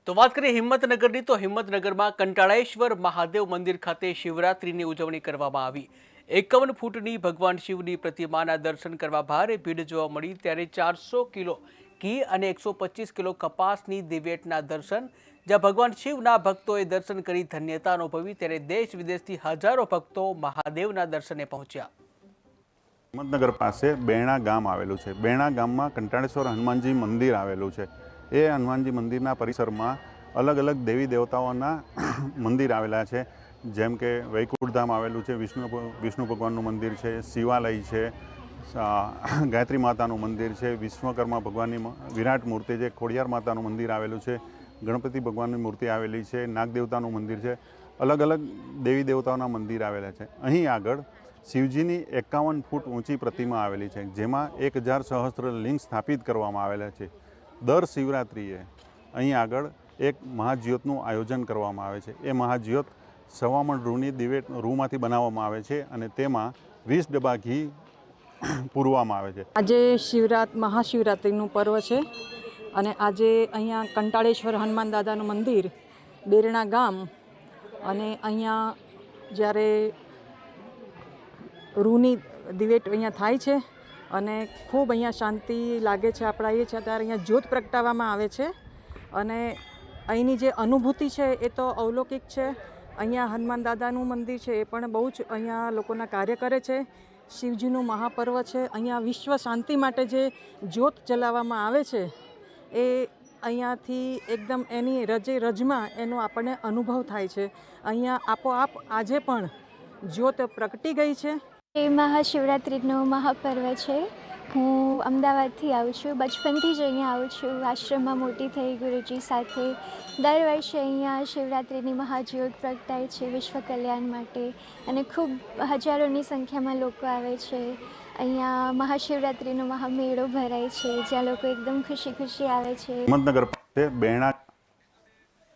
તો વાત કરીએ હિંમતનગરની તો હિંમતનગરમાં કંટાળેશ્વર મહાદેવ મંદિર ખાતે શિવરાત્રીની ઉજવણી કરવામાં આવી। 51 ફૂટની ભગવાન શિવની પ્રતિમાના દર્શન કરવા ભારે ભીડ જોવા મળી। ત્યારે 400 કિલો ઘી અને 125 કિલો કપાસની દિવેટના દર્શન, જ્યાં ભગવાન શિવના ભક્તોએ દર્શન કરી ધન્યતા અનુભવી। ત્યારે દેશ વિદેશથી હજારો ભક્તો મહાદેવના દર્શને પહોંચ્યા। હિંમતનગર પાસે બેણા ગામ આવેલું છે। બેણા ગામમાં કંટાળેશ્વર હનુમાનજી મંદિર આવેલું છે। એ હનુમાનજી મંદિરના પરિસરમાં અલગ અલગ દેવી દેવતાઓના મંદિર આવેલા છે, જેમ કે વૈકુંઠધામ આવેલું છે, વિષ્ણુ ભગવાનનું મંદિર છે, શિવાલય છે, ગાયત્રી માતાનું મંદિર છે, વિશ્વકર્મા ભગવાનની વિરાટ મૂર્તિ છે, ખોડિયાર માતાનું મંદિર આવેલું છે, ગણપતિ ભગવાનની મૂર્તિ આવેલી છે, નાગદેવતાનું મંદિર છે, અલગ અલગ દેવી દેવતાઓના મંદિર આવેલા છે। અહીં આગળ શિવજીની 51 ફૂટ ઊંચી પ્રતિમા આવેલી છે, જેમાં 1000 સહસ્ત્ર લિંગ સ્થાપિત કરવામાં આવેલા છે। દર શિવરાત્રિએ અહીં આગળ એક મહાજ્યોતનું આયોજન કરવામાં આવે છે। એ મહાજ્યોત 1.25 મણ રૂની દિવેટ રૂમાંથી બનાવવામાં આવે છે અને તેમાં 20 ડબ્બા ઘી પૂરવામાં આવે છે। આજે મહાશિવરાત્રિનું પર્વ છે અને આજે અહીંયા કંટાળેશ્વર હનુમાન દાદાનું મંદિર બેરણા ગામ, અને અહીંયા જ્યારે રૂની દિવેટ અહીંયા થાય છે અને ખૂબ અહીંયા શાંતિ લાગે છે। આપણા એ છે ત્યારે અહીંયા જ્યોત પ્રગટાવવામાં આવે છે અને અહીંની જે અનુભૂતિ છે એ તો અવલૌકિક છે। અહીંયા હનુમાન દાદાનું મંદિર છે એ પણ બહુ જ અહીંયા લોકોના કાર્ય કરે છે। શિવજીનું મહાપર્વ છે। અહીંયા વિશ્વ શાંતિ માટે જે જ્યોત જલાવવામાં આવે છે એ અહીંયાથી એકદમ એની રજે રજમાં એનો આપણને અનુભવ થાય છે। અહીંયા આપોઆપ આજે પણ જ્યોત પ્રગટી ગઈ છે। એ મહાશિવરાત્રિનો મહાપર્વ છે। હું અમદાવાદથી આવું છું, બચપનથી જ અહીંયા આવું છું। આશ્રમમાં મોટી થઈ ગુરુજી સાથે। દર વર્ષે અહીંયા શિવરાત્રિની મહાજ્યોત પ્રગટાય છે વિશ્વ કલ્યાણ માટે, અને ખૂબ હજારોની સંખ્યામાં લોકો આવે છે। અહીંયા મહાશિવરાત્રિનો મહામેળો ભરાય છે, જ્યાં લોકો એકદમ ખુશી ખુશી આવે છે। હિંમતનગર પાસે બેણા